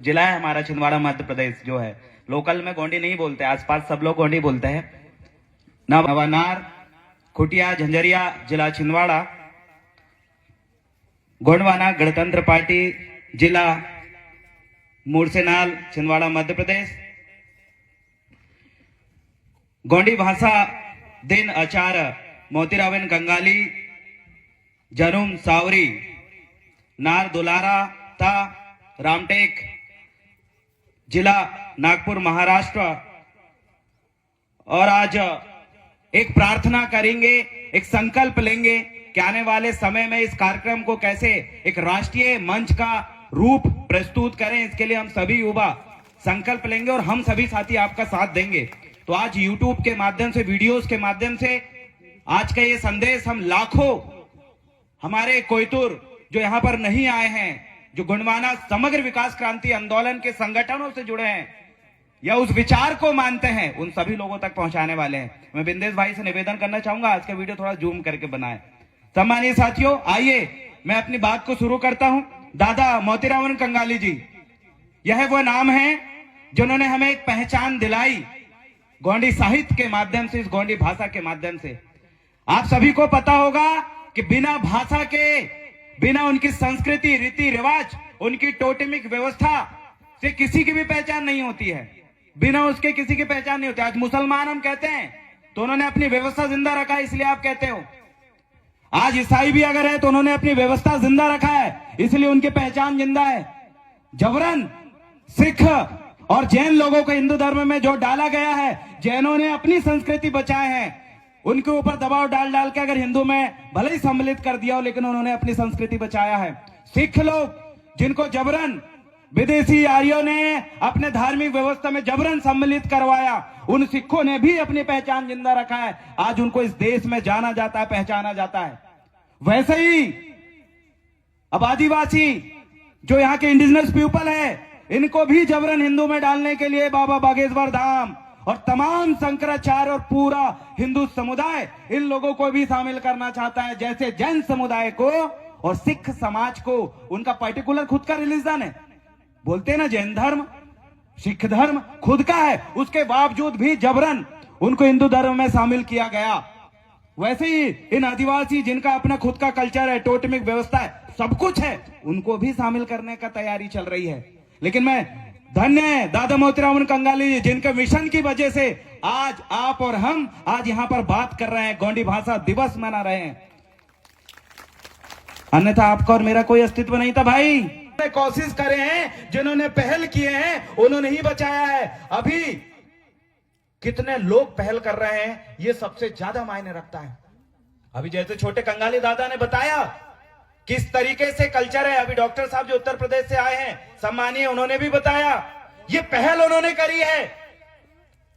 जिला है हमारा छिंदवाड़ा मध्य प्रदेश जो है। लोकल में गोंडी नहीं बोलते, आसपास सब लोग गोंडी बोलते हैं। नवानार, खुटिया, झंझरिया, जिला छिंदवाड़ा। गोंडवाना गणतंत्र पार्टी, जिला मूरसेनाल, छिंदवाड़ा मध्य प्रदेश। गोंडी भाषा दिन आचार मोतीरावन कंगाली, जनुम सावरी, नार दुलारा था, रामटेक, जिला नागपुर, महाराष्ट्र। और आज एक प्रार्थना करेंगे, एक संकल्प लेंगे कि आने वाले समय में इस कार्यक्रम को कैसे एक राष्ट्रीय मंच का रूप प्रस्तुत करें। इसके लिए हम सभी युवा संकल्प लेंगे और हम सभी साथी आपका साथ देंगे। तो आज YouTube के माध्यम से, वीडियोस के माध्यम से आज का ये संदेश हम लाखों हमारे कोयतुर जो यहां पर नहीं आए हैं, जो गोंडवाना समग्र विकास क्रांति आंदोलन के संगठनों से जुड़े हैं या उस विचार को मानते हैं, उन सभी लोगों तक पहुंचाने वाले हैं। मैं बिंदेश भाई से निवेदन करना चाहूंगा आज का वीडियो थोड़ा जूम करके बनाए। सम्मानीय साथियों, आइए मैं अपनी बात को शुरू करता हूं। दादा मोतीरावन कंगाली जी, यह वो नाम है जिन्होंने हमें एक पहचान दिलाई गोंडी साहित्य के माध्यम से, इस गोंडी भाषा के माध्यम से। आप सभी को पता होगा कि बिना भाषा के, बिना उनकी संस्कृति, रीति रिवाज, उनकी टोटेमिक व्यवस्था से किसी की भी पहचान नहीं होती है। बिना उसके किसी की पहचान नहीं होती। आज मुसलमान हम कहते हैं तो उन्होंने अपनी व्यवस्था जिंदा रखा है, इसलिए आप कहते हो। आज ईसाई भी अगर है तो उन्होंने अपनी व्यवस्था जिंदा रखा है, इसलिए उनकी पहचान जिंदा है। जबरन सिख और जैन लोगों को हिंदू धर्म में जो डाला गया है, जैनों ने अपनी संस्कृति बचाए हैं, उनके ऊपर दबाव डाल डाल के अगर हिंदू में भले ही सम्मिलित कर दिया हो, लेकिन उन्होंने अपनी संस्कृति बचाया है। सिख लोग जिनको जबरन विदेशी आर्यों ने अपने धार्मिक व्यवस्था में जबरन सम्मिलित करवाया, उन सिखों ने भी अपनी पहचान जिंदा रखा है। आज उनको इस देश में जाना जाता है, पहचाना जाता है। वैसे ही अब आदिवासी जो यहाँ के इंडिजिनस पीपल है, इनको भी जबरन हिंदू में डालने के लिए बाबा बागेश्वर धाम और तमाम शंकराचार्य और पूरा हिंदू समुदाय इन लोगों को भी शामिल करना चाहता है। जैसे जैन समुदाय को और सिख समाज को उनका पर्टिकुलर खुद का रिलीजन है, बोलते हैं ना जैन धर्म, सिख धर्म खुद का है, उसके बावजूद भी जबरन उनको हिंदू धर्म में शामिल किया गया। वैसे ही इन आदिवासी जिनका अपना खुद का कल्चर है, टोटेमिक व्यवस्था है, सब कुछ है, उनको भी शामिल करने का तैयारी चल रही है। लेकिन मैं धन्य है दादा मोतीरावन कंगाली जी, जिनके मिशन की वजह से आज आप और हम आज यहां पर बात कर रहे हैं, गोंडी भाषा दिवस मना रहे हैं। अन्यथा आपका और मेरा कोई अस्तित्व नहीं था भाई। कोशिश करे हैं, जिन्होंने पहल किए हैं उन्होंने ही बचाया है। अभी कितने लोग पहल कर रहे हैं, ये सबसे ज्यादा मायने रखता है। अभी जैसे छोटे कंगाली दादा ने बताया किस तरीके से कल्चर है, अभी डॉक्टर साहब जो उत्तर प्रदेश से आए हैं सम्मानीय, उन्होंने भी बताया ये पहल उन्होंने करी है।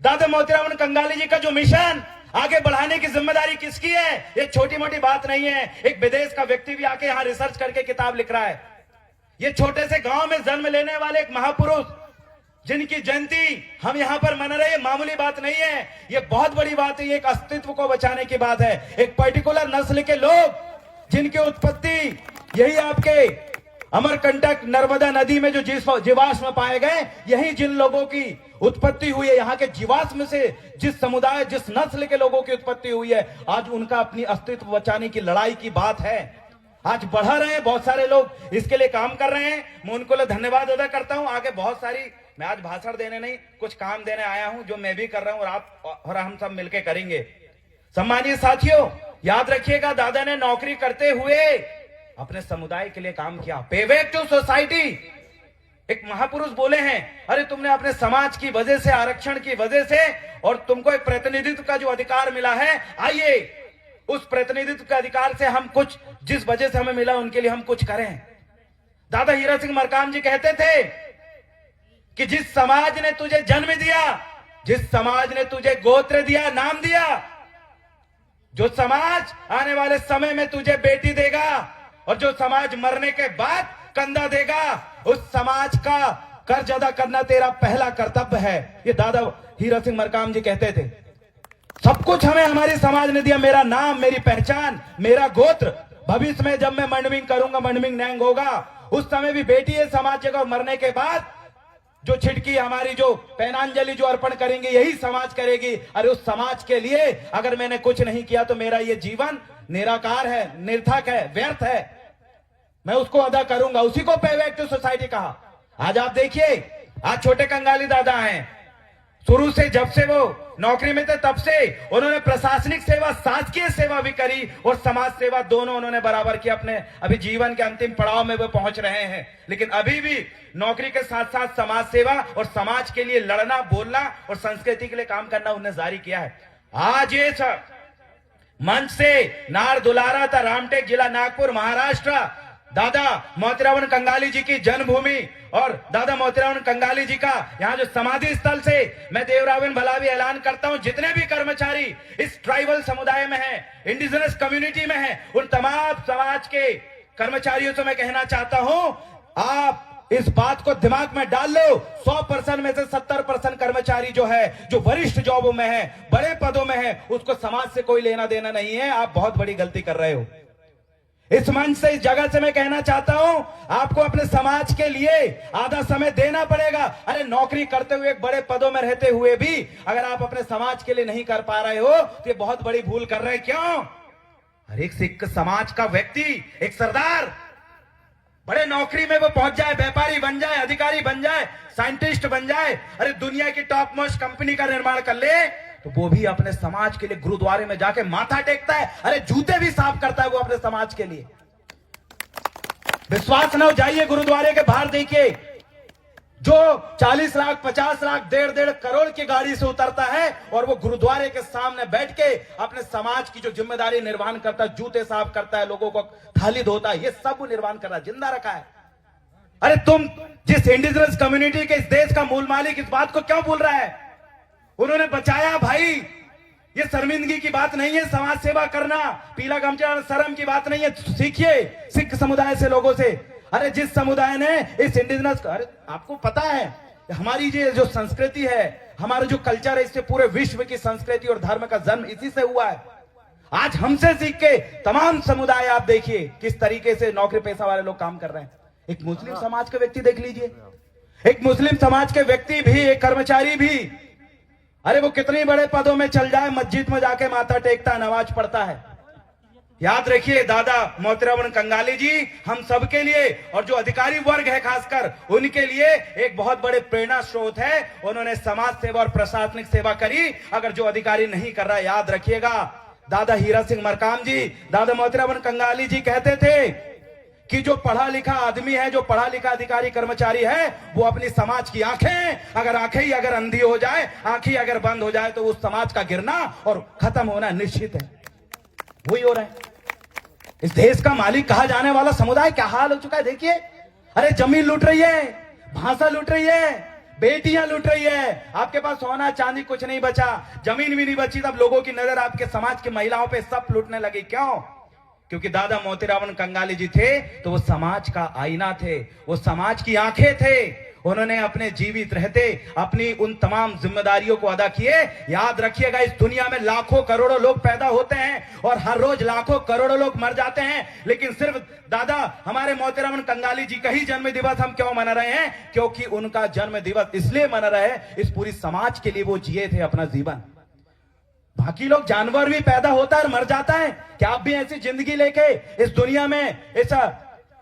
दादा मोतीरावन कंगाली जी का जो मिशन आगे बढ़ाने की जिम्मेदारी किसकी है, ये छोटी मोटी बात नहीं है। एक विदेश का व्यक्ति भी आके यहां रिसर्च करके किताब लिख रहा है। ये छोटे से गांव में जन्म लेने वाले एक महापुरुष जिनकी जयंती हम यहां पर मना रहे हैं, मामूली बात नहीं है, ये बहुत बड़ी बात है। ये एक अस्तित्व को बचाने की बात है। एक पर्टिकुलर नस्ल के लोग जिनकी उत्पत्ति यही आपके अमरकंटक नर्मदा नदी में जो जीवाश्म पाए गए, यही जिन लोगों की उत्पत्ति हुई है, यहाँ के जीवाश्म से जिस समुदाय, जिस नस्ल के लोगों की उत्पत्ति हुई है, आज उनका अपनी अस्तित्व बचाने की लड़ाई की बात है। आज बढ़ा रहे हैं, बहुत सारे लोग इसके लिए काम कर रहे हैं। मैं उनको लिए धन्यवाद अदा करता हूं। आगे बहुत सारी, मैं आज भाषण देने नहीं, कुछ काम देने आया हूं जो मैं भी कर रहा हूं और आप और हम सब मिलकर करेंगे। सम्मानित साथियों, याद रखिएगा, दादा ने नौकरी करते हुए अपने समुदाय के लिए काम किया। पे बैक टू सोसाइटी। एक महापुरुष बोले हैं, अरे तुमने अपने समाज की वजह से, आरक्षण की वजह से, और तुमको एक प्रतिनिधित्व का जो अधिकार मिला है, आइए उस प्रतिनिधित्व के अधिकार से हम कुछ, जिस वजह से हमें मिला उनके लिए हम कुछ करें। दादा हीरा सिंह मरकाम जी कहते थे कि जिस समाज ने तुझे जन्म दिया, जिस समाज ने तुझे गोत्र दिया, नाम दिया, जो समाज आने वाले समय में तुझे बेटी देगा और जो समाज मरने के बाद कंधा देगा, उस समाज का कर्ज अदा करना तेरा पहला कर्तव्य है। ये दादा हीरा सिंह मरकाम जी कहते थे। सब कुछ हमें हमारे समाज ने दिया, मेरा नाम, मेरी पहचान, मेरा गोत्र। भविष्य में जब मैं मंडमिंग करूंगा, मंडमिंग नैंग होगा, उस समय भी बेटी है समाज जगह, और मरने के बाद जो छिटकी हमारी, जो पैनांजलि जो अर्पण करेंगे, यही समाज करेगी। अरे उस समाज के लिए अगर मैंने कुछ नहीं किया तो मेरा ये जीवन निराकार है, निर्थक है, व्यर्थ है। मैं उसको अदा करूंगा, उसी को पे बैक टू सोसाइटी कहा। आज आप देखिए, आज छोटे कंगाली दादा हैं, शुरू से जब से वो नौकरी में थे तब से उन्होंने प्रशासनिक सेवा, शासकीय सेवा भी करी और समाज सेवा, दोनों उन्होंने बराबर किया। अपने अभी जीवन के अंतिम पड़ाव में वो पहुंच रहे हैं, लेकिन अभी भी नौकरी के साथ साथ समाज सेवा और समाज के लिए लड़ना, बोलना और संस्कृति के लिए काम करना उन्हें जारी किया है। आज ये सब मंच से नार दुलारा था, रामटेक जिला नागपुर महाराष्ट्र, दादा मोतीराम कंगाली जी की जन्मभूमि और दादा मोतीराम कंगाली जी का यहाँ जो समाधि स्थल से मैं देवरावन भलावी ऐलान करता हूं, जितने भी कर्मचारी इस ट्राइबल समुदाय में हैं, इंडिजिनस कम्युनिटी में हैं, उन तमाम समाज के कर्मचारियों से मैं कहना चाहता हूं, आप इस बात को दिमाग में डाल लो। 100% में से 70% कर्मचारी जो है, जो वरिष्ठ जॉबों में है, बड़े पदों में है, उसको समाज से कोई लेना देना नहीं है। आप बहुत बड़ी गलती कर रहे हो। इस मंच से, इस जगह से मैं कहना चाहता हूं, आपको अपने समाज के लिए आधा समय देना पड़ेगा। अरे नौकरी करते हुए, एक बड़े पदों में रहते हुए भी अगर आप अपने समाज के लिए नहीं कर पा रहे हो तो ये बहुत बड़ी भूल कर रहे हैं। क्यों? हर एक सिख समाज का व्यक्ति, एक सरदार, बड़े नौकरी में वो पहुंच जाए, व्यापारी बन जाए, अधिकारी बन जाए, साइंटिस्ट बन जाए, अरे दुनिया की टॉप मोस्ट कंपनी का निर्माण कर ले, तो वो भी अपने समाज के लिए गुरुद्वारे में जाके माथा टेकता है। अरे जूते भी साफ करता है वो अपने समाज के लिए। विश्वास न हो, जाइए गुरुद्वारे के बाहर देखिए, जो 40 लाख 50 लाख 1.5 करोड़ की गाड़ी से उतरता है और वो गुरुद्वारे के सामने बैठ के अपने समाज की जो जिम्मेदारी निर्वहन करता है, जूते साफ करता है, लोगों को थाली धोता है, ये सब वो निर्वहन कर रहा है, जिंदा रखा है। अरे तुम जिस इंडिजिनस कम्युनिटी के, इस देश का मूल मालिक, इस बात को क्यों भूल रहा है? उन्होंने बचाया भाई, ये शर्मिंदगी की बात नहीं है। समाज सेवा करना पीला गमछा शर्म की बात नहीं है। सीखिए सिख समुदाय से, लोगों से। अरे जिस समुदाय ने इस इंडिजिनस, अरे आपको पता है हमारी जो संस्कृति है, हमारा जो कल्चर है, इससे पूरे विश्व की संस्कृति और धर्म का जन्म इसी से हुआ है। आज हमसे सीख के तमाम समुदाय आप देखिए किस तरीके से नौकरी पेशा वाले लोग काम कर रहे हैं। एक मुस्लिम समाज के व्यक्ति देख लीजिए, एक मुस्लिम समाज के व्यक्ति भी, एक कर्मचारी भी, अरे वो कितने बड़े पदों में चल जाए, मस्जिद में जाके माथा टेकता है, नमाज पढ़ता है। याद रखिए, दादा मोतीराम कंगाली जी हम सबके लिए और जो अधिकारी वर्ग है खासकर उनके लिए एक बहुत बड़े प्रेरणा स्रोत है। उन्होंने समाज सेवा और प्रशासनिक सेवा करी। अगर जो अधिकारी नहीं कर रहा है, याद रखिएगा, दादा हीरा सिंह मरकाम जी, दादा मोतीराम कंगाली जी कहते थे कि जो पढ़ा लिखा आदमी है, जो पढ़ा लिखा अधिकारी कर्मचारी है, वो अपनी समाज की आंखें, अगर आंखें ही अगर अंधी हो जाए, आंखें अगर बंद हो जाए, तो उस समाज का गिरना और खत्म होना निश्चित है। वही हो रहा है। इस देश का मालिक कहा जाने वाला समुदाय क्या हाल हो चुका है देखिए। अरे जमीन लूट रही है, भाषा लूट रही है, बेटियां लूट रही है, आपके पास सोना चांदी कुछ नहीं बचा, जमीन भी नहीं बची, तब लोगों की नजर आपके समाज की महिलाओं पे सब लूटने लगी। क्यों? क्योंकि दादा मोतीराम कंगाली जी थे तो वो समाज का आईना थे, वो समाज की आंखें थे। उन्होंने अपने जीवित रहते अपनी उन तमाम जिम्मेदारियों को अदा किए। याद रखिएगा, इस दुनिया में लाखों करोड़ों लोग पैदा होते हैं और हर रोज लाखों करोड़ों लोग मर जाते हैं, लेकिन सिर्फ दादा हमारे मोतीराम कंगाली जी का ही जन्म दिवस हम क्यों मना रहे हैं? क्योंकि उनका जन्म दिवस इसलिए मना रहे, इस पूरी समाज के लिए वो जिए थे अपना जीवन। बाकी लोग, जानवर भी पैदा होता है और मर जाता है, क्या आप भी ऐसी जिंदगी लेके इस दुनिया में, ऐसा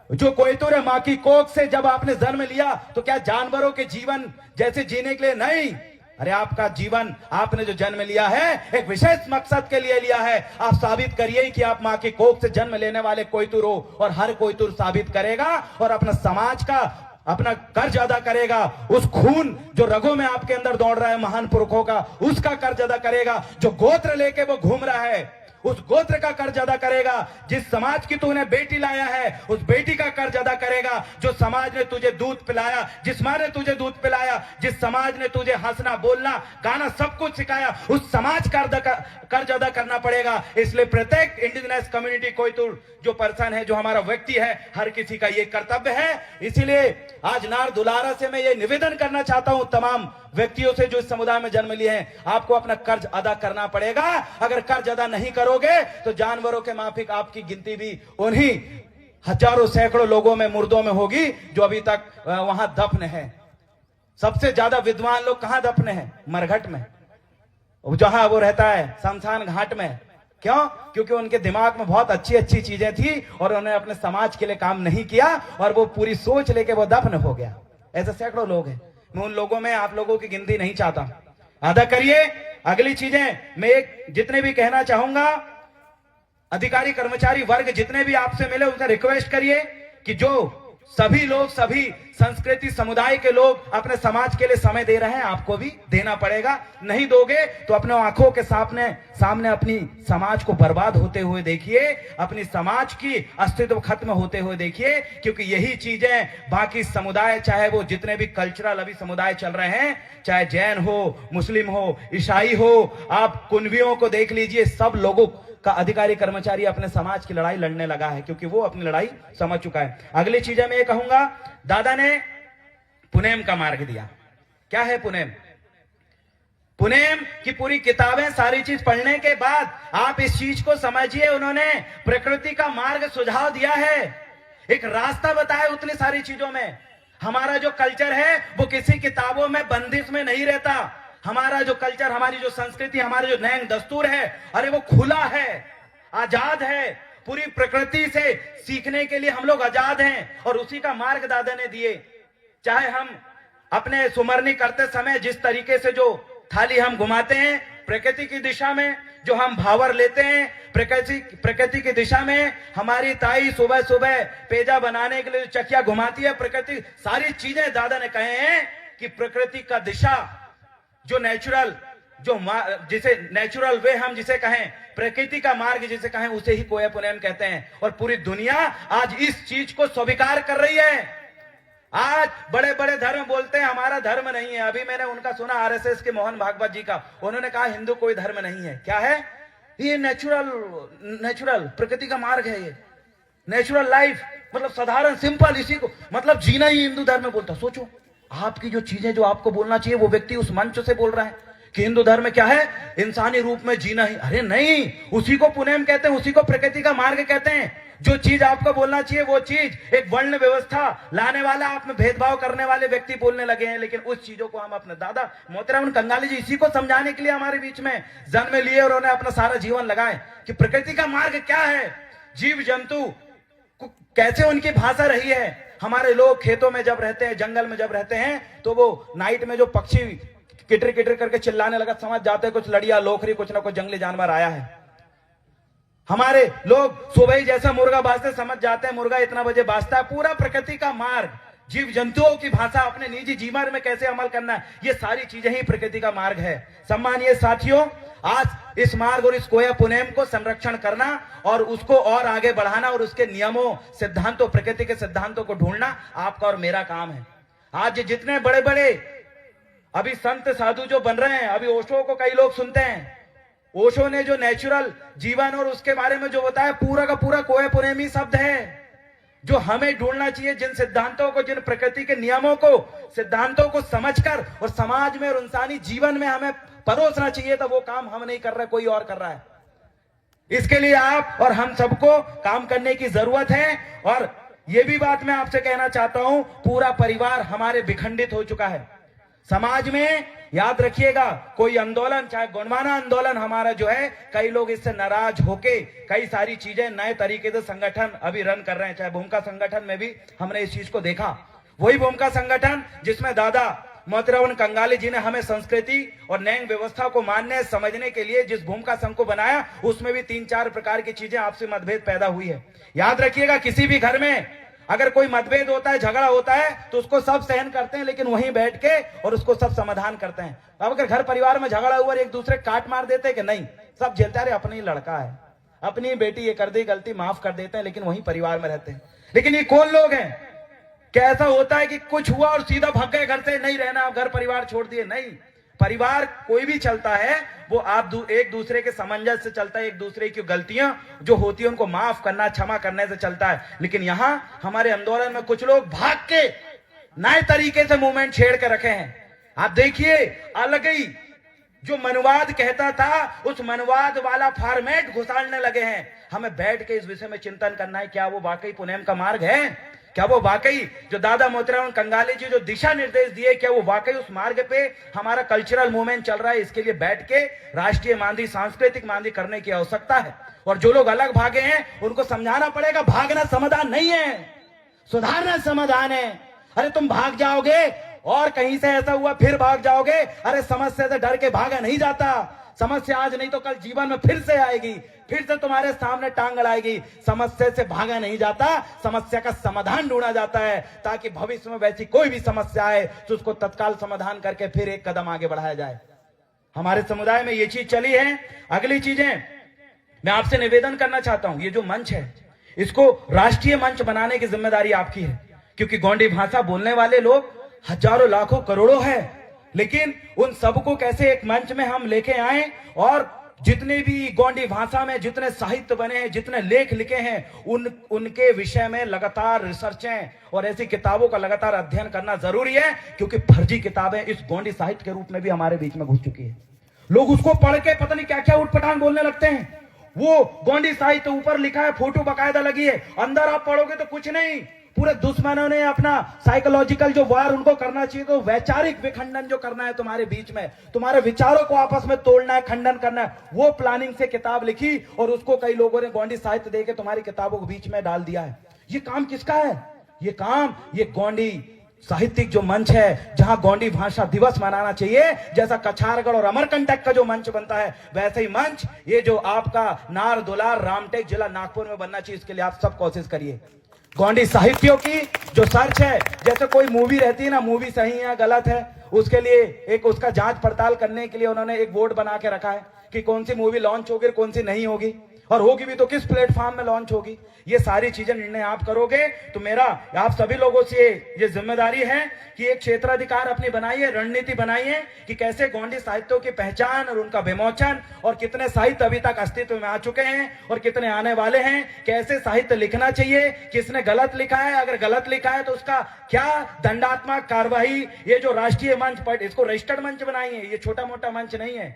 जो कोयतुर है, मां की कोख से जब आपने जन्म लिया तो क्या जानवरों के जीवन जैसे जीने के लिए नहीं? अरे आपका जीवन, आपने जो जन्म लिया है एक विशेष मकसद के लिए लिया है। आप साबित करिए कि आप मां की कोख से जन्म लेने वाले कोयतुर हो, और हर कोयतुर साबित करेगा और अपना समाज का अपना कर्ज अदा करेगा। उस खून जो रगों में आपके अंदर दौड़ रहा है महान पुरखों का, उसका कर्ज अदा करेगा। जो गोत्र लेके वो घूम रहा है, उस गोत्र का कर्ज अदा करेगा। जिस समाज की तूने बेटी लाया है, उस बेटी का कर्ज अदा करेगा। जो समाज ने तुझे दूध पिलाया, जिस मां ने तुझे दूध पिलाया, जिस समाज ने तुझे हंसना बोलना गाना सब कुछ सिखाया, उस समाज का कर्ज अदा करना पड़ेगा। इसलिए प्रत्येक इंडिजिनस कम्युनिटी कोयतुर जो पर्सन है, जो हमारा व्यक्ति है, हर किसी का ये कर्तव्य है। इसीलिए आज नार दुलारा से मैं ये निवेदन करना चाहता हूं तमाम व्यक्तियों से जो इस समुदाय में जन्म लिए हैं, आपको अपना कर्ज अदा करना पड़ेगा। अगर कर्ज अदा नहीं करोगे तो जानवरों के माफिक आपकी गिनती भी उन्हीं हजारों सैकड़ों लोगों में, मुर्दों में होगी जो अभी तक वहां दफन है। सबसे ज्यादा विद्वान लोग कहां दफने हैं? मरघट में, जहां वो रहता है शमशान घाट में। क्यों? क्योंकि उनके दिमाग में बहुत अच्छी अच्छी चीजें थी और उन्होंने अपने समाज के लिए काम नहीं किया और वो पूरी सोच लेके वो दफन हो गया। ऐसे सैकड़ों लोग हैं। मैं उन लोगों में आप लोगों की गिनती नहीं चाहता। अदा करिए। अगली चीजें मैं एक जितने भी कहना चाहूंगा, अधिकारी कर्मचारी वर्ग जितने भी आपसे मिले उनसे रिक्वेस्ट करिए कि जो सभी लोग, सभी संस्कृति समुदाय के लोग अपने समाज के लिए समय दे रहे हैं, आपको भी देना पड़ेगा। नहीं दोगे तो अपने आंखों के सामने अपनी समाज को बर्बाद होते हुए देखिए, अपनी समाज की अस्तित्व खत्म होते हुए देखिए। क्योंकि यही चीजें बाकी समुदाय, चाहे वो जितने भी कल्चरल अभी समुदाय चल रहे हैं, चाहे जैन हो, मुस्लिम हो, ईसाई हो, आप कुनवियों को देख लीजिए, सब लोगों का अधिकारी कर्मचारी अपने समाज की लड़ाई लड़ने लगा है, क्योंकि वो अपनी लड़ाई समझ चुका है। अगली चीजें मैं ये कहूंगा, दादा ने पुनेम का मार्ग दिया। क्या है पुनेम? पुनेम की पूरी किताबें, सारी चीज पढ़ने के बाद आप इस चीज को समझिए, उन्होंने प्रकृति का मार्ग सुझाव दिया है, एक रास्ता बताया उतनी सारी चीजों में। हमारा जो कल्चर है वो किसी किताबों में बंदिश में नहीं रहता। हमारा जो कल्चर, हमारी जो संस्कृति, हमारे जो नैंग दस्तूर है, अरे वो खुला है, आजाद है। पूरी प्रकृति से सीखने के लिए हम लोग आजाद हैं और उसी का मार्ग दादा ने दिए। चाहे हम अपने सुमरनी करते समय जिस तरीके से जो थाली हम घुमाते हैं प्रकृति की दिशा में, जो हम भावर लेते हैं प्रकृति की दिशा में, हमारी ताई सुबह सुबह पेजा बनाने के लिए चकिया घुमाती है, प्रकृति, सारी चीजें दादा ने कहे हैं कि प्रकृति का दिशा, जो नेचुरल, जो जिसे नेचुरल वे हम जिसे कहें, प्रकृति का मार्ग जिसे कहें, उसे ही कोया पुनेम कहते हैं। और पूरी दुनिया आज इस चीज को स्वीकार कर रही है। आज बड़े बड़े धर्म बोलते हैं हमारा धर्म नहीं है। अभी मैंने उनका सुना आरएसएस के मोहन भागवत जी का, उन्होंने कहा हिंदू कोई धर्म नहीं है। क्या है ये? नेचुरल प्रकृति का मार्ग है, ये नेचुरल लाइफ, मतलब साधारण सिंपल, इसी को मतलब जीना ही हिंदू धर्म में बोलता। सोचो, आपकी जो चीजें जो आपको बोलना चाहिए वो व्यक्ति उस मंच से बोल रहा है कि हिंदू धर्म में क्या है? इंसानी रूप में जीना ही। अरे नहीं, उसी को पुनेम कहते हैं, उसी को प्रकृति का मार्ग कहते हैं। जो चीज आपको बोलना चाहिए वो चीज, एक वर्ण व्यवस्था लाने वाला, आप में भेदभाव करने वाले व्यक्ति बोलने लगे हैं। लेकिन उस चीजों को हम अपने दादा मोतीराम कंगाली जी इसी को समझाने के लिए हमारे बीच में जन्म लिए और उन्होंने अपना सारा जीवन लगाए कि प्रकृति का मार्ग क्या है, जीव जंतु कैसे उनकी भाषा रही है। हमारे लोग खेतों में जब रहते हैं, जंगल में जब रहते हैं, तो वो नाइट में जो पक्षी किटर किटर करके चिल्लाने लगा, समझ जाते हैं कुछ लड़िया लोखरी, कुछ ना कुछ जंगली जानवर आया है। हमारे लोग सुबह ही जैसा मुर्गा बाजते समझ जाते हैं मुर्गा इतना बजे बाजता है। पूरा प्रकृति का मार्ग, जीव जंतुओं की भाषा अपने निजी जीवन में कैसे अमल करना है, ये सारी चीजें ही प्रकृति का मार्ग है। सम्मानीय साथियों, आज इस मार्ग और इस कोया पुनेम को संरक्षण करना और उसको और आगे बढ़ाना और उसके नियमों, सिद्धांतों, प्रकृति के सिद्धांतों को ढूंढना आपका और मेरा काम है। आज जितने बड़े बड़े अभी संत साधु जो बन रहे हैं, अभी ओशो को कई लोग सुनते हैं, ओशो ने जो नेचुरल जीवन और उसके बारे में जो बताया, पूरा का पूरा कोया पुनेमी शब्द है जो हमें ढूंढना चाहिए। जिन सिद्धांतों को, जिन प्रकृति के नियमों को, सिद्धांतों को समझकर और समाज में और इंसानी जीवन में हमें परोसना चाहिए, तो वो काम हम नहीं कर रहे, कोई और कर रहा है। इसके लिए आप और हम सबको काम करने की जरूरत है। और ये भी बात मैं आपसे कहना चाहता हूं, पूरा परिवार हमारे विखंडित हो चुका है। समाज में याद रखिएगा, कोई आंदोलन, चाहे गोंडवाना आंदोलन हमारा जो है, कई लोग इससे नाराज होके कई सारी चीजें नए तरीके से संगठन अभी रन कर रहे हैं। चाहे भूमिका संगठन में भी हमने इस चीज को देखा, वही भूमिका संगठन जिसमें दादा मोतीराम कंगाली जी ने हमें संस्कृति और नैंग व्यवस्था को मानने समझने के लिए जिस भूमिका संघ को बनाया, उसमें भी 3-4 प्रकार की चीजें आपसी मतभेद पैदा हुई है। याद रखिएगा, किसी भी घर में अगर कोई मतभेद होता है, झगड़ा होता है, तो उसको सब सहन करते हैं, लेकिन वहीं बैठ के और उसको सब समाधान करते हैं। अब अगर घर परिवार में झगड़ा हुआ, एक दूसरे काट मार देते हैं कि नहीं, सब झेलते हैं, अपनी लड़का है, अपनी बेटी ये कर दी गलती, माफ कर देते हैं, लेकिन वहीं परिवार में रहते हैं। लेकिन ये कौन लोग हैं? क्या ऐसा होता है कि कुछ हुआ और सीधा भाग गए घर से, नहीं रहना, आप घर परिवार छोड़ दिए? नहीं, परिवार कोई भी चलता है वो आप एक दूसरे के सामंजस्य से चलता है, एक दूसरे की गलतियां जो होती है उनको माफ करना, क्षमा करने से चलता है। लेकिन यहां हमारे आंदोलन में कुछ लोग भाग के नए तरीके से मूवमेंट छेड़ के रखे हैं। आप देखिए, अलग ही जो मनवाद कहता था, उस मनवाद वाला फॉर्मेट घुसाड़ने लगे हैं। हमें बैठ के इस विषय में चिंतन करना है, क्या वो वाकई पुनेम का मार्ग है? क्या वो वाकई जो दादा मोतीराम कंगाली जी जो दिशा निर्देश दिए, क्या वो वाकई उस मार्ग पे हमारा कल्चरल मूवमेंट चल रहा है? इसके लिए बैठ के राष्ट्रीय मांदी, सांस्कृतिक मांदी करने की आवश्यकता है। और जो लोग अलग भागे हैं उनको समझाना पड़ेगा, भागना समाधान नहीं है, सुधारना समाधान है। अरे तुम भाग जाओगे और कहीं से ऐसा हुआ फिर भाग जाओगे। अरे समस्या से डर के भागा नहीं जाता। समस्या आज नहीं तो कल जीवन में फिर से आएगी, फिर से तुम्हारे सामने टांग अड़ाएगी। समस्या से भागा नहीं जाता, समस्या का समाधान ढूंढा जाता है, ताकि भविष्य में वैसी कोई भी समस्या आए तो उसको तत्काल समाधान करके फिर एक कदम आगे बढ़ाया जाए। हमारे समुदाय में ये चीज चली है। अगली चीजें मैं आपसे निवेदन करना चाहता हूं, ये जो मंच है इसको राष्ट्रीय मंच बनाने की जिम्मेदारी आपकी है, क्योंकि गोंडी भाषा बोलने वाले लोग हजारों लाखों करोड़ों है। लेकिन उन सबको कैसे एक मंच में हम लेके आए और जितने भी गोंडी भाषा में जितने साहित्य बने हैं, जितने लेख लिखे हैं, उनके विषय में लगातार रिसर्चें और ऐसी किताबों का लगातार अध्ययन करना जरूरी है, क्योंकि फर्जी किताबें इस गोंडी साहित्य के रूप में भी हमारे बीच में घुस चुकी है। लोग उसको पढ़ के पता नहीं क्या क्या उठपटांग बोलने लगते हैं। वो गोंडी साहित्य ऊपर लिखा है, फोटो बकायदा लगी है, अंदर आप पढ़ोगे तो कुछ नहीं। पूरे दुश्मनों ने अपना साइकोलॉजिकल जो वार उनको करना चाहिए, तो वैचारिक विखंडन जो करना है तुम्हारे बीच में, तुम्हारे विचारों को आपस में तोड़ना है, खंडन करना है, वो प्लानिंग से किताब लिखी और उसको कई लोगों ने गोंडी साहित्य देके तुम्हारी किताबों के बीच में डाल दिया है। ये काम किसका है? ये काम ये गोंडी साहित्यिक जो मंच है, जहां गोंडी भाषा दिवस मनाना चाहिए, जैसा कछारगढ़ और अमरकंटक का जो मंच बनता है, वैसे ही मंच ये जो आपका नार दुलार रामटेक जिला नागपुर में बनना चाहिए। इसके लिए आप सब कोशिश करिए। गोंडी साहित्यों की जो सर्च है, जैसे कोई मूवी रहती है ना, मूवी सही है गलत है, उसके लिए एक उसका जांच पड़ताल करने के लिए उन्होंने एक बोर्ड बना के रखा है कि कौन सी मूवी लॉन्च होगी, कौन सी नहीं होगी, और होगी भी तो किस प्लेटफॉर्म में लॉन्च होगी। ये सारी चीजें निर्णय आप करोगे। तो मेरा आप सभी लोगों से ये जिम्मेदारी है कि एक क्षेत्राधिकार अपनी बनाइए, रणनीति बनाइए कि कैसे गोंडी साहित्यों की पहचान और उनका विमोचन, और कितने साहित्य अभी तक अस्तित्व में आ चुके हैं और कितने आने वाले हैं, कैसे साहित्य लिखना चाहिए, किसने गलत लिखा है, अगर गलत लिखा है तो उसका क्या दंडात्मक कार्रवाई। ये जो राष्ट्रीय मंच पर इसको रजिस्टर्ड मंच बनाइए, ये छोटा मोटा मंच नहीं है,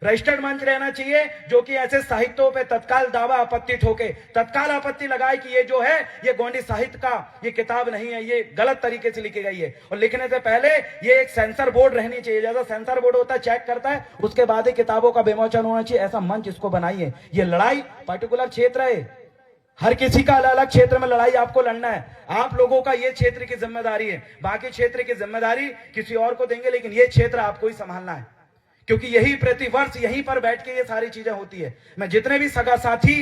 रजिस्टर्ड मंच रहना चाहिए, जो कि ऐसे साहित्यों पे तत्काल दावा आपत्ति ठोके, तत्काल आपत्ति लगाए कि ये जो है ये गोंडी साहित्य का ये किताब नहीं है, ये गलत तरीके से लिखी गई है। और लिखने से पहले ये एक सेंसर बोर्ड रहनी चाहिए, जैसा सेंसर बोर्ड होता है चेक करता है, उसके बाद ही किताबों का विमोचन होना चाहिए। ऐसा मंच इसको बनाइए। ये लड़ाई पर्टिकुलर क्षेत्र है, हर किसी का अलग अलग क्षेत्र में लड़ाई आपको लड़ना है। आप लोगों का ये क्षेत्र की जिम्मेदारी है, बाकी क्षेत्र की जिम्मेदारी किसी और को देंगे, लेकिन ये क्षेत्र आपको ही संभालना है, क्योंकि यही प्रतिवर्ष यहीं पर बैठ के ये सारी चीजें होती है। मैं जितने भी सगा साथी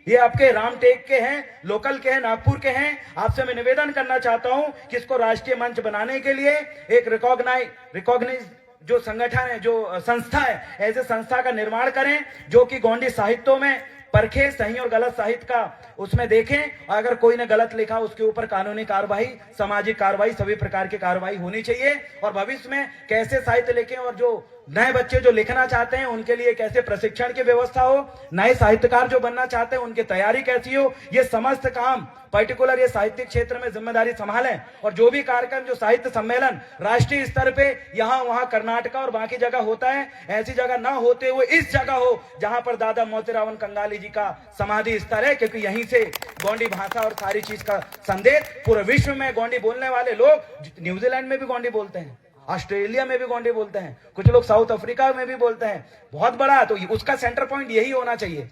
ये आपके रामटेक के हैं, लोकल के हैं, नागपुर के हैं, आपसे मैं निवेदन करना चाहता हूं कि इसको राष्ट्रीय मंच बनाने के लिए एक रिकॉग्नाइज जो संगठन है, जो संस्था है, ऐसे संस्था का निर्माण करें जो कि गोंडी साहित्यों में परखे, सही और गलत साहित्य का उसमें देखें। अगर कोई ने गलत लिखा उसके ऊपर कानूनी कार्रवाई, सामाजिक कार्रवाई, सभी प्रकार की कार्रवाई होनी चाहिए। और भविष्य में कैसे साहित्य लिखें, और जो नए बच्चे जो लिखना चाहते हैं उनके लिए कैसे प्रशिक्षण की व्यवस्था हो, नए साहित्यकार जो बनना चाहते हैं उनकी तैयारी कैसी हो, ये समस्त काम पर्टिकुलर ये साहित्यिक क्षेत्र में जिम्मेदारी संभालें। और जो भी कार्यक्रम, जो साहित्य सम्मेलन राष्ट्रीय स्तर पे यहाँ वहां कर्नाटका और बाकी जगह होता है, ऐसी जगह ना होते हुए इस जगह हो जहां पर दादा मोतीराम कंगाली जी का समाधि स्तर है, क्योंकि यहीं से गोंडी भाषा और सारी चीज का संदेश पूरे विश्व में गोंडी बोलने वाले लोग, न्यूजीलैंड में भी गोंडी बोलते हैं, ऑस्ट्रेलिया में भी गोंडी बोलते हैं, कुछ लोग साउथ अफ्रीका में भी बोलते हैं, बहुत बड़ा। तो उसका सेंटर पॉइंट यही होना चाहिए,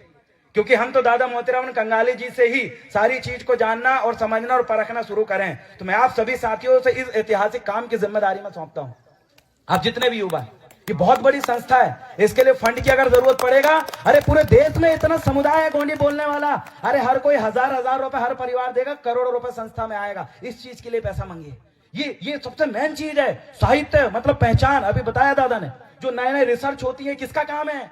क्योंकि हम तो दादा मोतीराम कंगाली जी से ही सारी चीज को जानना और समझना और परखना शुरू करें। तो मैं आप सभी साथियों से इस ऐतिहासिक काम की जिम्मेदारी में सौंपता हूं। आप जितने भी युवा, ये बहुत बड़ी संस्था है, इसके लिए फंड की अगर जरूरत पड़ेगा, अरे पूरे देश में इतना समुदाय है गोंडी बोलने वाला, अरे हर कोई हजार रुपए हर परिवार देगा, करोड़ों रुपए संस्था में आएगा, इस चीज के लिए पैसा मांगिए। ये सबसे मेन चीज है। साहित्य मतलब पहचान, अभी बताया दादा ने, जो नए नए रिसर्च होती है, किसका काम है?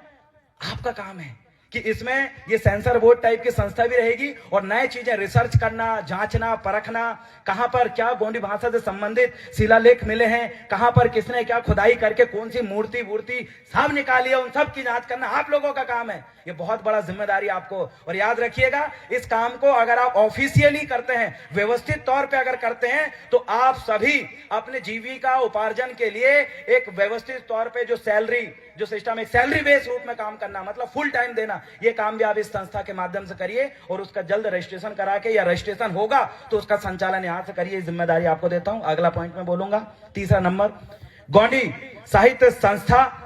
आपका काम है कि इसमें ये सेंसर बोर्ड टाइप की संस्था भी रहेगी और नए चीजें रिसर्च करना, जांचना, परखना, कहां पर क्या गोंडी भाषा से संबंधित शिलालेख मिले हैं, कहां पर किसने क्या खुदाई करके कौन सी मूर्ति सब निकाली है, उन सब की जांच करना आप लोगों का काम है। ये बहुत बड़ा जिम्मेदारी आपको। और याद रखिएगा, इस काम को अगर आप ऑफिशियली करते हैं, व्यवस्थित तौर पे अगर करते हैं, तो आप सभी अपने जीविका उपार्जन के लिए एक व्यवस्थित तौर पे जो सैलरी, जो सिस्टम, एक सैलरी बेस रूप में काम करना, मतलब फुल टाइम देना, ये काम भी आप इस संस्था के माध्यम से करिए और उसका जल्द रजिस्ट्रेशन करा के, या रजिस्ट्रेशन होगा तो उसका संचालन यहां से करिए। जिम्मेदारी आपको देता हूं। अगला पॉइंट में बोलूंगा, तीसरा नंबर, गोंडी साहित्य संस्था।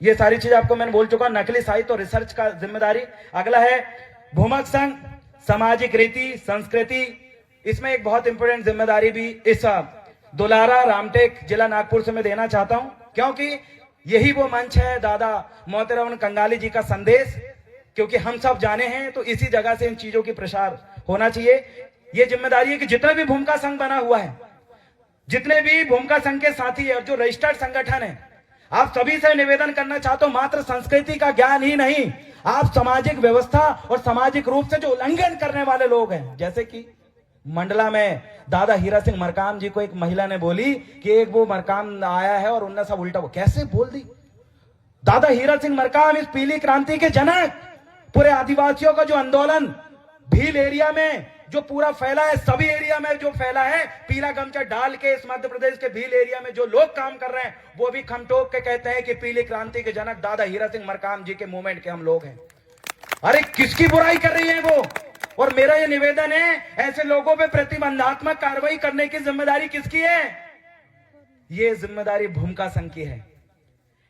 ये सारी चीज आपको मैंने बोल चुका। नकली साहित्य और रिसर्च का जिम्मेदारी। अगला है भूमक संघ, सामाजिक रीति संस्कृति। इसमें एक बहुत इंपॉर्टेंट जिम्मेदारी भी इस दुलारा रामटेक जिला नागपुर से मैं देना चाहता हूं, क्योंकि यही वो मंच है दादा मोतीराम कंगाली जी का संदेश, क्योंकि हम सब जाने हैं, तो इसी जगह से इन चीजों की प्रसार होना चाहिए। ये जिम्मेदारी है कि जितना भी भूमिका संघ बना हुआ है, जितने भी भूमिका संघ के साथी है और जो रजिस्टर्ड संगठन है, आप सभी से निवेदन करना चाहता हूं, मात्र संस्कृति का ज्ञान ही नहीं, आप सामाजिक व्यवस्था और सामाजिक रूप से जो उल्लंघन करने वाले लोग हैं, जैसे कि मंडला में दादा हीरा सिंह मरकाम जी को एक महिला ने बोली कि एक वो मरकाम आया है और उनने सब उल्टा, वो कैसे बोल दी। दादा हीरा सिंह मरकाम इस पीली क्रांति के जनक, पूरे आदिवासियों का जो आंदोलन भील एरिया में जो पूरा फैला है, सभी एरिया में जो फैला है, पीला गमछा डाल के इस मध्य प्रदेश के भील एरिया में जो लोग काम कर रहे हैं, वो भी खमटोक के कहते हैं कि पीली क्रांति के जनक दादा हीरा सिंह मरकाम जी के मूवमेंट के हम लोग हैं। अरे किसकी बुराई कर रही है वो। और मेरा ये निवेदन है, ऐसे लोगों पे प्रतिबंधात्मक कार्रवाई करने की जिम्मेदारी किसकी है? ये जिम्मेदारी भूमिका संघ की है।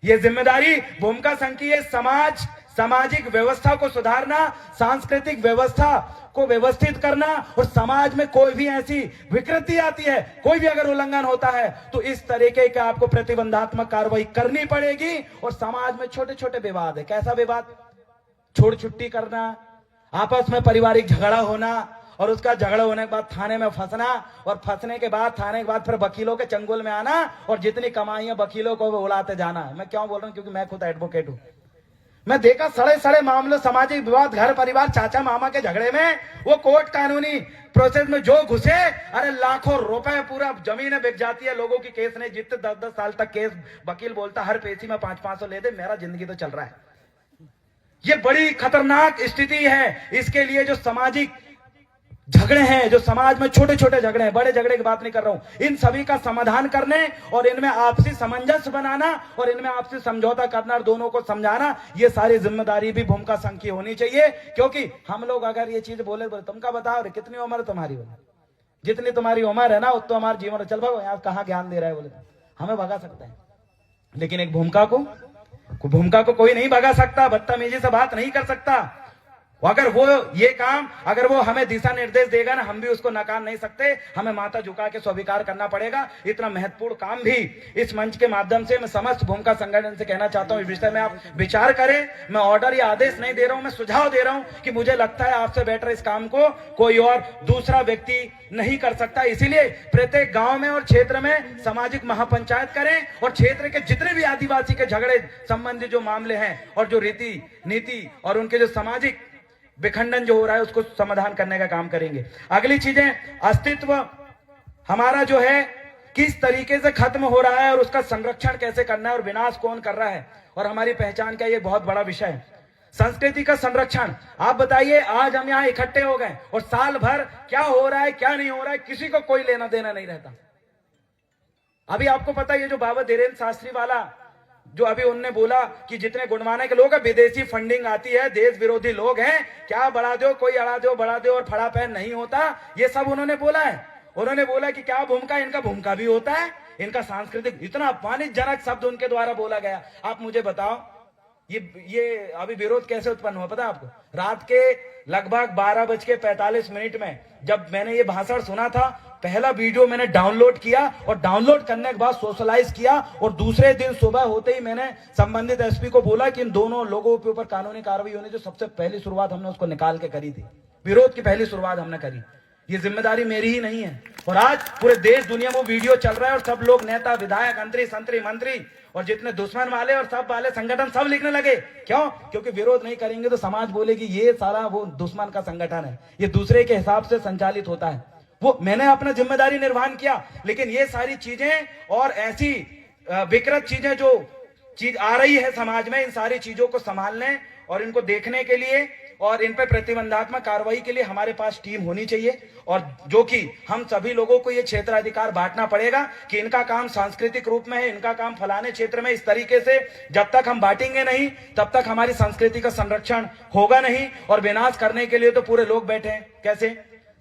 ये जिम्मेदारी भूमिका संघ की है। सामाजिक व्यवस्था को सुधारना, सांस्कृतिक व्यवस्था को व्यवस्थित करना, और समाज में कोई भी ऐसी विकृति आती है, कोई भी अगर उल्लंघन होता है, तो इस तरीके का आपको प्रतिबंधात्मक कार्रवाई करनी पड़ेगी। और समाज में छोटे छोटे विवाद है, कैसा विवाद? छोड़ छुट्टी करना, आपस में पारिवारिक झगड़ा होना, और उसका झगड़ा होने के बाद थाने में फंसना, और फंसने के बाद थाने के बाद फिर वकीलों के चंगुल में आना, और जितनी कमाई है वकीलों को वो उड़ाते जाना। मैं क्यों बोल रहा हूं? क्योंकि मैं खुद एडवोकेट हूं। मैं देखा सड़े मामले, सामाजिक विवाद, घर परिवार, चाचा मामा के झगड़े में वो कोर्ट कानूनी प्रोसेस में जो घुसे, अरे लाखों रुपए, पूरा जमीनें बिक जाती है लोगों की। केस नहीं जीतते, 10-10 साल तक केस, वकील बोलता हर पेशी में 500-500 ले दे, मेरा जिंदगी तो चल रहा है। ये बड़ी खतरनाक स्थिति है। इसके लिए जो सामाजिक झगड़े हैं, जो समाज में छोटे छोटे झगड़े हैं, बड़े झगड़े की बात नहीं कर रहा हूं, इन सभी का समाधान करने और इनमें आपसी सामंजस्य बनाना और इनमें आपसी समझौता करना और दोनों को समझाना, ये सारी जिम्मेदारी भी भूमिका संघ की होनी चाहिए। क्योंकि हम लोग अगर ये चीज बोले तुमका बताओ रे कितनी उम्र है तुम्हारी, बोले जितनी तुम्हारी उम्र है ना उतना हमारा जीवन, चल भागो यहाँ कहाँ ज्ञान दे रहा है, बोले हमें भगा सकता है, लेकिन एक भूमिका को कोई नहीं भगा सकता, बदतमीजी से बात नहीं कर सकता। अगर वो ये काम, अगर वो हमें दिशा निर्देश देगा ना, हम भी उसको नकार नहीं सकते, हमें माथा झुका के स्वीकार करना पड़ेगा। इतना महत्वपूर्ण काम भी इस मंच के माध्यम से मैं समस्त भूमिका संगठन से कहना चाहता हूं, इस विषय में आप विचार करें। मैं ऑर्डर या आदेश नहीं दे रहा हूं, मैं सुझाव दे रहा हूं कि मुझे लगता है आपसे बेटर इस काम को कोई और दूसरा व्यक्ति नहीं कर सकता। इसीलिए प्रत्येक गांव में और क्षेत्र में सामाजिक महापंचायत करें, और क्षेत्र के जितने भी आदिवासी के झगड़े संबंधी जो मामले हैं और जो रीति नीति और उनके जो सामाजिक विखंडन जो हो रहा है, उसको समाधान करने का काम करेंगे। अगली चीजें, अस्तित्व हमारा जो है किस तरीके से खत्म हो रहा है और उसका संरक्षण कैसे करना है और विनाश कौन कर रहा है, और हमारी पहचान का ये बहुत बड़ा विषय है। संस्कृति का संरक्षण। आप बताइए, आज हम यहाँ इकट्ठे हो गए और साल भर क्या हो रहा है क्या नहीं हो रहा है किसी को कोई लेना देना नहीं रहता। अभी आपको पता है ये जो बाबा धीरेन्द्र शास्त्री वाला जो अभी उनने बोला कि जितने गुणमाने के लोग हैं, विदेशी फंडिंग आती है, देश विरोधी लोग हैं, क्या बढ़ा दो, कोई अड़ा दो बढ़ा दो और फड़ा पैन नहीं होता, ये सब उन्होंने बोला है। उन्होंने बोला कि क्या भूमिका, इनका भूमिका भी होता है, इनका सांस्कृतिक, इतना अपमानजनक शब्द उनके द्वारा बोला गया। आप मुझे बताओ ये अभी विरोध कैसे उत्पन्न हुआ पता है आपको? रात के लगभग 12:45 में जब मैंने ये भाषण सुना था, पहला वीडियो मैंने डाउनलोड किया और डाउनलोड करने के बाद सोशलाइज किया, और दूसरे दिन सुबह होते ही मैंने संबंधित एसपी को बोला कि इन दोनों लोगों के ऊपर कानूनी कार्रवाई होने, जो सबसे पहली शुरुआत हमने उसको निकाल के करी थी, विरोध की पहली शुरुआत हमने करी। ये जिम्मेदारी मेरी ही नहीं है। और आज पूरे देश दुनिया में वीडियो चल रहा है और सब लोग, नेता, विधायक, मंत्री और जितने दुश्मन वाले और सब वाले संगठन सब लिखने लगे। क्यों? क्योंकि विरोध नहीं करेंगे तो समाज बोलेगी ये साला वो दुश्मन का संगठन है, ये दूसरे के हिसाब से संचालित होता है। वो मैंने अपना जिम्मेदारी निर्वहन किया, लेकिन ये सारी चीजें और ऐसी विकृत चीजें जो चीज आ रही है समाज में, इन सारी चीजों को संभालने और इनको देखने के लिए और इन पर प्रतिबंधात्मक कार्रवाई के लिए हमारे पास टीम होनी चाहिए, और जो कि हम सभी लोगों को ये क्षेत्राधिकार बांटना पड़ेगा कि इनका काम सांस्कृतिक रूप में है, इनका काम फलाने क्षेत्र में, इस तरीके से जब तक हम बांटेंगे नहीं तब तक हमारी संस्कृति का संरक्षण होगा नहीं। और विनाश करने के लिए तो पूरे लोग बैठे हैं। कैसे?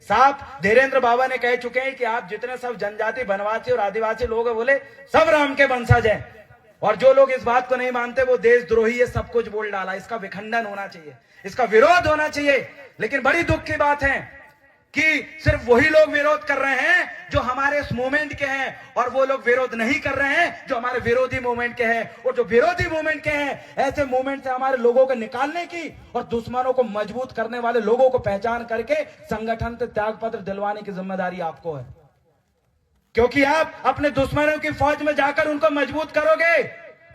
साफ धीरेन्द्र बाबा ने कह चुके हैं कि आप जितने सब जनजाति, वनवासी और आदिवासी लोग हैं, बोले सब राम के वंशज हैं। और जो लोग इस बात को नहीं मानते वो देशद्रोही है, सब कुछ बोल डाला। इसका विखंडन होना चाहिए, इसका विरोध होना चाहिए। लेकिन बड़ी दुख की बात है कि सिर्फ वही लोग विरोध कर रहे हैं जो हमारे इस मूवमेंट के हैं, और वो लोग विरोध नहीं कर रहे हैं जो हमारे विरोधी मूवमेंट के हैं। और जो विरोधी मूवमेंट के हैं, ऐसे मूवमेंट से हमारे लोगों को निकालने की और दुश्मनों को मजबूत करने वाले लोगों को पहचान करके संगठन से त्याग पत्र दिलवाने की जिम्मेदारी आपको है। क्योंकि आप अपने दुश्मनों की फौज में जाकर उनको मजबूत करोगे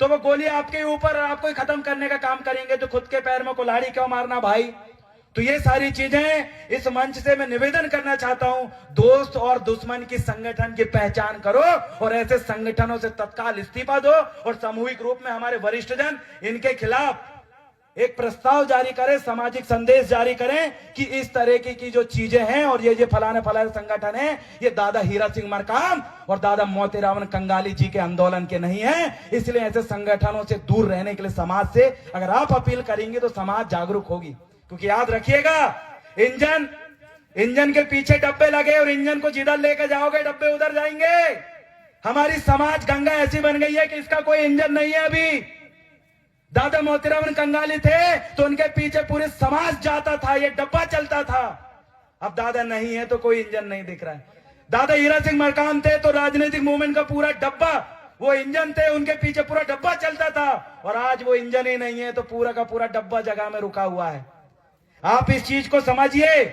तो वो गोली आपके ऊपर और आपको ही खत्म करने का काम करेंगे। तो खुद के पैर में कुल्हाड़ी क्यों मारना भाई? तो ये सारी चीजें इस मंच से मैं निवेदन करना चाहता हूं, दोस्त और दुश्मन की संगठन की पहचान करो और ऐसे संगठनों से तत्काल इस्तीफा दो, और सामूहिक रूप में हमारे वरिष्ठ जन इनके खिलाफ एक प्रस्ताव जारी करें, सामाजिक संदेश जारी करें कि इस तरह की जो चीजें हैं और ये फलाने फलाने संगठन है, ये दादा हीरा सिंह मरकाम और दादा मोतीराम कंगाली जी के आंदोलन के नहीं है। इसलिए ऐसे संगठनों से दूर रहने के लिए समाज से अगर आप अपील करेंगे तो समाज जागरूक होगी। क्योंकि याद रखिएगा, इंजन के पीछे डब्बे लगे और इंजन को जिधर लेकर जाओगे डब्बे उधर जाएंगे। हमारी समाज गंगा ऐसी बन गई है कि इसका कोई इंजन नहीं है। अभी दादा मोतीराम कंगाली थे तो उनके पीछे पूरे समाज जाता था, ये डब्बा चलता था। अब दादा नहीं है तो कोई इंजन नहीं दिख रहा है। दादा हीरा सिंह मरकाम थे तो राजनीतिक मूवमेंट का पूरा डब्बा, वो इंजन थे, उनके पीछे पूरा डब्बा चलता था। और आज वो इंजन ही नहीं है तो पूरा का पूरा डब्बा जगह में रुका हुआ है। आप इस चीज को समझिए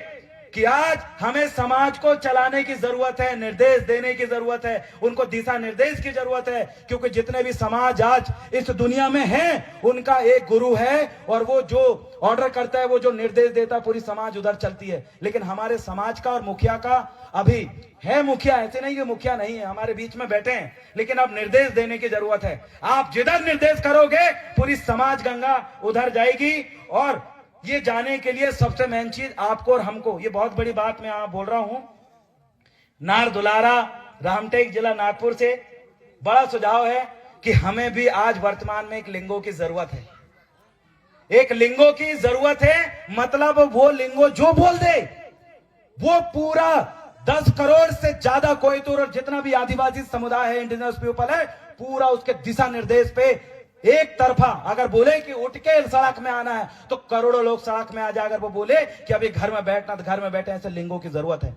कि आज हमें समाज को चलाने की जरूरत है, निर्देश देने की जरूरत है, उनको दिशा निर्देश की जरूरत है। क्योंकि जितने भी समाज आज इस दुनिया में हैं, उनका एक गुरु है और वो जो ऑर्डर करता है, वो जो निर्देश देता है, पूरी समाज उधर चलती है। लेकिन हमारे समाज का और मुखिया का अभी है, मुखिया ऐसे नहीं कि मुखिया नहीं है, हमारे बीच में बैठे हैं, लेकिन अब निर्देश देने की जरूरत है। आप जिधर निर्देश करोगे पूरी समाज गंगा उधर जाएगी। और ये जाने के लिए सबसे मेन चीज आपको और हमको, ये बहुत बड़ी बात मैं यहां बोल रहा हूं, नार दुलारा रामटेक जिला नागपुर से बड़ा सुझाव है कि हमें भी आज वर्तमान में एक लिंगो की जरूरत है। एक लिंगो की जरूरत है, मतलब वो लिंगो जो बोल दे वो पूरा 10 करोड़ से ज्यादा कोयतूर और जितना भी आदिवासी समुदाय है, इंडिजिनस पीपल है, पूरा उसके दिशा निर्देश पे एक तरफा अगर बोले कि उठ के सड़क में आना है तो करोड़ों लोग सड़क में आ जाए। अगर वो बोले कि अभी घर में बैठना तो घर में बैठे, ऐसे लिंगों की जरूरत है।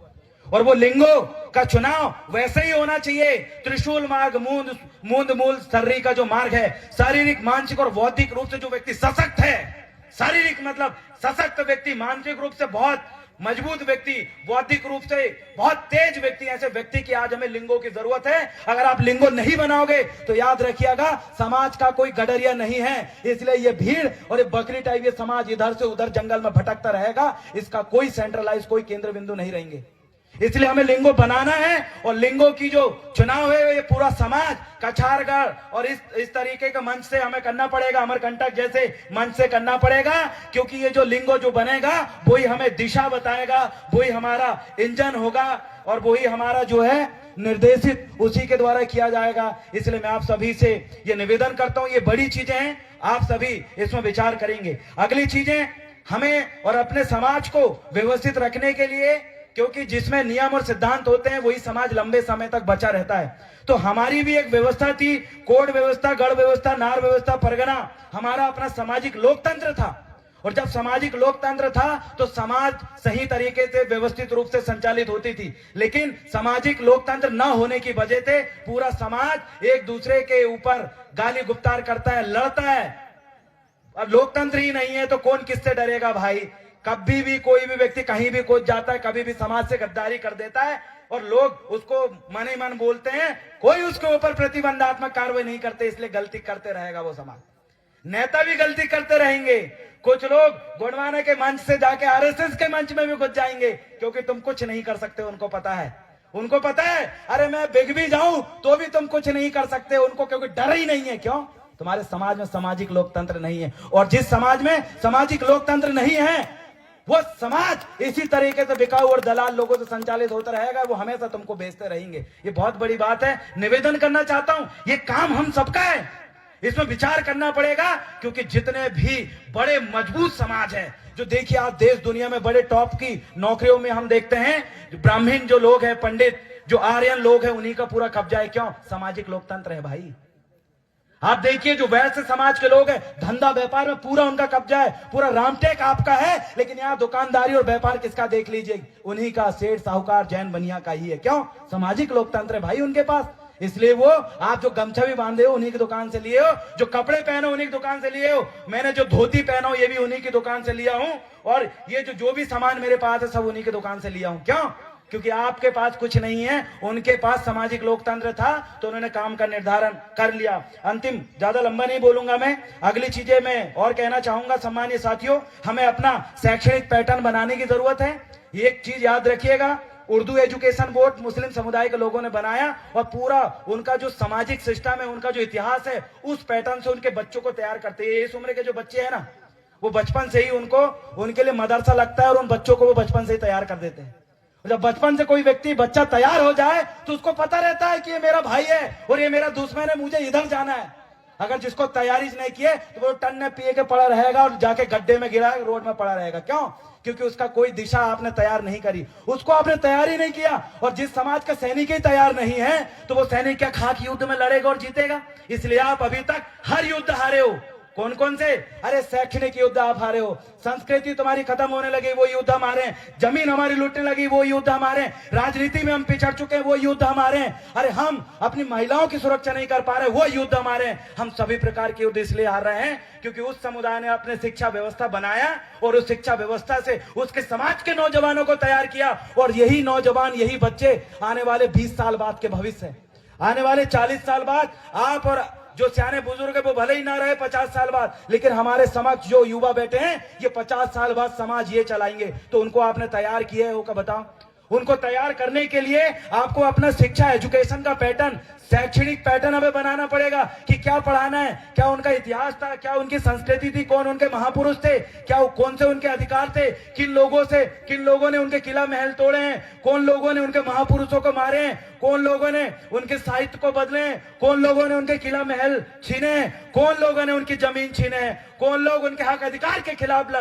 और वो लिंगों का चुनाव वैसे ही होना चाहिए। त्रिशूल मार्ग, मूंद मूल सर्री का जो मार्ग है, शारीरिक, मानसिक और बौद्धिक रूप से जो व्यक्ति सशक्त है, शारीरिक मतलब सशक्त व्यक्ति, मानसिक रूप से बहुत मजबूत व्यक्ति, बौद्धिक रूप से बहुत तेज व्यक्ति, ऐसे व्यक्ति की आज हमें लिंगों की जरूरत है। अगर आप लिंगो नहीं बनाओगे तो याद रखिएगा समाज का कोई गडरिया नहीं है। इसलिए ये भीड़ और ये बकरी टाइप ये समाज इधर से उधर जंगल में भटकता रहेगा, इसका कोई सेंट्रलाइज, कोई केंद्र बिंदु नहीं रहेंगे। इसलिए हमें लिंगो बनाना है। और लिंगो की जो चुनाव है ये पूरा समाज, कछारगढ़ और इस तरीके का मंच से हमें करना पड़ेगा, अमरकंटक जैसे मंच से करना पड़ेगा। क्योंकि ये जो लिंगो जो बनेगा वही हमें दिशा बताएगा, वही हमारा इंजन होगा और वही हमारा जो है निर्देशित उसी के द्वारा किया जाएगा। इसलिए मैं आप सभी से ये निवेदन करता हूं, ये बड़ी चीजें हैं, आप सभी इसमें विचार करेंगे। अगली चीजें हमें और अपने समाज को व्यवस्थित रखने के लिए, क्योंकि जिसमें नियम और सिद्धांत होते हैं वही समाज लंबे समय तक बचा रहता है। तो हमारी भी एक व्यवस्था थी, कोड व्यवस्था, गढ़ व्यवस्था, नार व्यवस्था, परगना, हमारा अपना सामाजिक लोकतंत्र था। और जब सामाजिक लोकतंत्र था तो समाज सही तरीके से व्यवस्थित रूप से संचालित होती थी। लेकिन सामाजिक लोकतंत्र न होने की वजह से पूरा समाज एक दूसरे के ऊपर गाली गुप्तार करता है, लड़ता है। और लोकतंत्र ही नहीं है तो कौन किससे डरेगा भाई? कभी भी कोई भी व्यक्ति कहीं भी कूद जाता है, कभी भी समाज से गद्दारी कर देता है और लोग उसको मन ही मन बोलते हैं, कोई उसके ऊपर प्रतिबंधात्मक कार्रवाई नहीं करते। इसलिए गलती करते रहेगा वो समाज, नेता भी गलती करते रहेंगे। कुछ लोग गुणवाना के मंच से जाके आरएसएस के मंच में भी घुस जाएंगे, क्योंकि तुम कुछ नहीं कर सकते, उनको पता है। उनको पता है, अरे मैं बिग भी जाऊं तो भी तुम कुछ नहीं कर सकते उनको, क्योंकि डर ही नहीं है। क्यों? तुम्हारे समाज में सामाजिक लोकतंत्र नहीं है, और जिस समाज में सामाजिक लोकतंत्र नहीं है वो समाज इसी तरीके से बिकाऊ और दलाल लोगों से संचालित होता रहेगा, वो हमेशा तुमको बेचते रहेंगे। ये बहुत बड़ी बात है। निवेदन करना चाहता हूं, ये काम हम सबका है, इसमें विचार करना पड़ेगा, क्योंकि जितने भी बड़े मजबूत समाज है, जो देखिए आप देश दुनिया में बड़े टॉप की नौकरियों में हम देखते हैं, ब्राह्मण जो लोग हैं, पंडित जो आर्यन लोग हैं, उन्हीं का पूरा कब्जा है। क्यों? सामाजिक लोकतंत्र है भाई। आप देखिए जो वैश्य समाज के लोग हैं, धंधा व्यापार में पूरा उनका कब्जा है, पूरा रामटेक आपका है, लेकिन यहाँ दुकानदारी और व्यापार किसका देख लीजिए, उन्हीं का, सेठ साहूकार जैन बनिया का ही है। क्यों? सामाजिक लोकतंत्र है भाई उनके पास। इसलिए वो, आप जो गमछा भी बांधे हो उन्हीं की दुकान से लिए हो, जो कपड़े पहनो उन्हीं की दुकान से लिए हो, मैंने जो धोती पहना ये भी उन्हीं की दुकान से लिया हूं, और ये जो भी सामान मेरे पास है सब उन्हीं की दुकान से लिया हूं। क्यों? क्योंकि आपके पास कुछ नहीं है, उनके पास सामाजिक लोकतंत्र था, तो उन्होंने काम का निर्धारण कर लिया। अंतिम, ज्यादा लंबा नहीं बोलूंगा मैं, अगली चीजें मैं और कहना चाहूंगा। सम्मानित साथियों, हमें अपना शैक्षणिक पैटर्न बनाने की जरूरत है। एक चीज याद रखिएगा, उर्दू एजुकेशन बोर्ड मुस्लिम समुदाय के लोगों ने बनाया, और पूरा उनका जो सामाजिक सिस्टम है, उनका जो इतिहास है, उस पैटर्न से उनके बच्चों को तैयार करते हैं। इस उम्र के जो बच्चे हैं ना, वो बचपन से ही उनके लिए मदरसा लगता है, और उन बच्चों को वो बचपन से ही तैयार कर देते हैं। जब बचपन से कोई व्यक्ति, बच्चा तैयार हो जाए, तो उसको पता रहता है कि ये मेरा भाई है और ये मेरा दुश्मन है, मुझे इधर जाना है। अगर जिसको तैयारी नहीं की है, तो वो टन्ने पिए के पड़ा रहेगा और जाके गड्ढे में गिरा, रोड में पड़ा रहेगा। क्यों? क्योंकि उसका कोई दिशा आपने तैयार नहीं करी, उसको आपने तैयारी नहीं किया। और जिस समाज का सैनिक ही तैयार नहीं है, तो वो सैनिक क्या खाक युद्ध में लड़ेगा और जीतेगा? इसलिए आप अभी तक हर युद्ध हारे हो। कौन कौन से? अरे शैक्षणिक युद्ध आप हारे हो, संस्कृति तुम्हारी खत्म होने लगी, वो युद्ध हमारे, जमीन हमारी लूटने लगी, वो युद्ध हमारे, राजनीति में हम पिछड़ चुके हैं, वो युद्ध हमारे, अरे हम अपनी महिलाओं की सुरक्षा नहीं कर पा रहे, वो युद्ध हमारे। हम सभी प्रकार के युद्ध इसलिए हार रहे हैं क्योंकि उस समुदाय ने अपने शिक्षा व्यवस्था बनाया, और उस शिक्षा व्यवस्था से उसके समाज के नौजवानों को तैयार किया, और यही नौजवान, यही बच्चे आने वाले 20 साल बाद के भविष्य है। आने वाले 40 साल बाद आप और जो सियाने बुजुर्ग है वो भले ही ना रहे 50 साल बाद, लेकिन हमारे समक्ष जो युवा बैठे हैं, ये 50 साल बाद समाज ये चलाएंगे। तो उनको आपने तैयार किया होगा, बताओ। उनको तैयार करने के लिए आपको अपना शिक्षा, एजुकेशन का पैटर्न, शैक्षणिक पैटर्न हमें बनाना पड़ेगा कि क्या पढ़ाना है, क्या उनका इतिहास था, क्या उनकी संस्कृति थी, कौन उनके महापुरुष थे, क्या कौन से उनके अधिकार थे, किन लोगों ने उनके किला महल तोड़े हैं, कौन लोगों ने उनके महापुरुषों को मारे हैं, कौन लोगों ने उनके साहित्य को बदले हैं, कौन लोगों ने उनके किला महल छीने हैं, कौन लोगों ने उनकी जमीन छीने हैं, कौन लोग उनके हक अधिकार के खिलाफ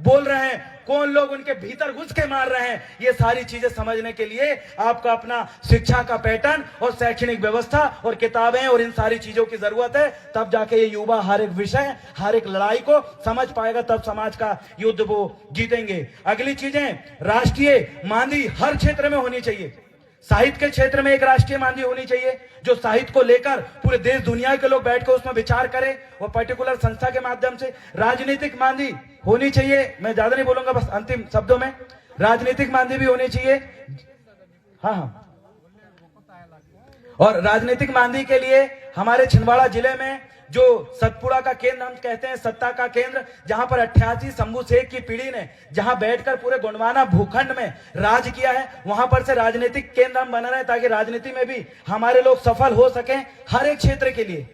बोल रहे हैं, कौन लोग उनके भीतर घुस के मार रहे हैं। ये सारी चीजें समझने के लिए आपको अपना शिक्षा का पैटर्न और शैक्षणिक व्यवस्था और किताबें और इन सारी चीजों की जरूरत है। तब जाके ये युवा हर एक विषय, हर एक लड़ाई को समझ पाएगा, तब समाज का युद्ध वो जीतेंगे। अगली चीजें, राष्ट्रीय मांदी हर क्षेत्र में होनी चाहिए। साहित्य के क्षेत्र में एक राष्ट्रीय मांदी होनी चाहिए, जो साहित्य को लेकर पूरे देश दुनिया के लोग बैठकर उसमें विचार करें, और पर्टिकुलर संस्था के माध्यम से। राजनीतिक मांदी होनी चाहिए, मैं ज्यादा नहीं बोलूंगा, बस अंतिम शब्दों में, राजनीतिक मांदी भी होनी चाहिए। हाँ, और राजनीतिक मांदी के लिए हमारे छिंदवाड़ा जिले में जो सतपुड़ा का केंद्र हम कहते हैं, सत्ता का केंद्र, जहां पर 88 शंभू शेख की पीढ़ी ने जहां बैठकर पूरे गोंडवाना भूखंड में राज किया है, वहां पर से राजनीतिक केंद्र हम बना रहे हैं, ताकि राजनीति में भी हमारे लोग सफल हो सकें। हर एक क्षेत्र के लिए,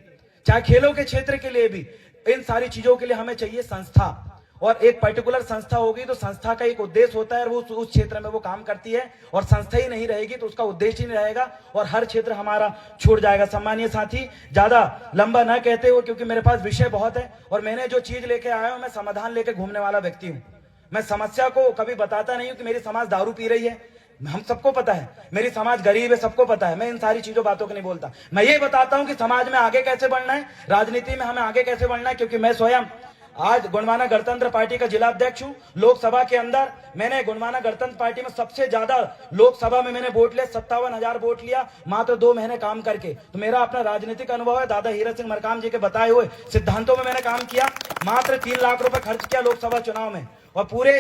चाहे खेलों के क्षेत्र के लिए भी, इन सारी चीजों के लिए हमें चाहिए संस्था, और एक पर्टिकुलर संस्था होगी तो संस्था का एक उद्देश्य होता है, और वो उस क्षेत्र में वो काम करती है, और संस्था ही नहीं रहेगी तो उसका उद्देश्य ही नहीं रहेगा, और हर क्षेत्र हमारा छूट जाएगा। सम्मानीय साथी, ज्यादा लंबा ना कहते हो, क्योंकि मेरे पास विषय बहुत है, और मैंने जो चीज लेके आया हूं, मैं समाधान लेके घूमने वाला व्यक्ति हूं। मैं समस्या को कभी बताता नहीं हूं कि मेरी समाज दारू पी रही है, हम सबको पता है, मेरी समाज गरीब है, सबको पता है। मैं इन सारी चीजों बातों को नहीं बोलता, मैं ये बताता हूं कि समाज में आगे कैसे बढ़ना है, राजनीति में हमें आगे कैसे बढ़ना है। क्योंकि मैं स्वयं आज गोंडवाना गणतंत्र पार्टी का जिला अध्यक्ष हूं। लोकसभा के अंदर मैंने गोंडवाना गणतंत्र पार्टी में सबसे ज्यादा लोकसभा में मैंने वोट लिया, 57,000 वोट लिया, मात्र 2 महीने काम करके। तो मेरा अपना राजनीतिक अनुभव है, दादा हीरा सिंह मरकाम जी के बताए हुए सिद्धांतों में मैंने काम किया। मात्र 3 लाख रुपए खर्च किया लोकसभा चुनाव में, और पूरे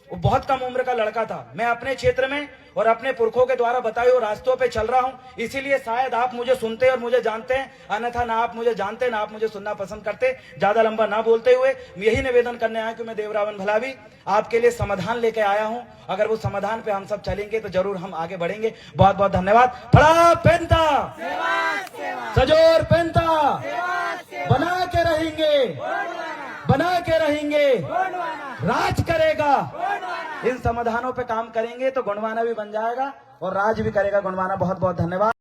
वो बहुत कम उम्र का लड़का था। मैं अपने क्षेत्र में और अपने पुरखों के द्वारा बताए हुए रास्तों पे चल रहा हूं, इसीलिए शायद आप मुझे सुनते और मुझे जानते हैं, अन्यथा ना आप मुझे जानते ना आप मुझे सुनना पसंद करते। ज्यादा लंबा ना बोलते हुए यही निवेदन करने आया कि मैं देवरावन भलावी आपके लिए समाधान लेके आया हूं। अगर वो समाधान पे हम सब चलेंगे तो जरूर हम आगे बढ़ेंगे। बहुत बहुत धन्यवाद। फड़ा पेंता सजोर पेंता बना के रहेंगे, बना के रहेंगे, राज करेगा। इन समाधानों पे काम करेंगे तो गुणवाना भी बन जाएगा और राज भी करेगा गुणवाना। बहुत बहुत धन्यवाद।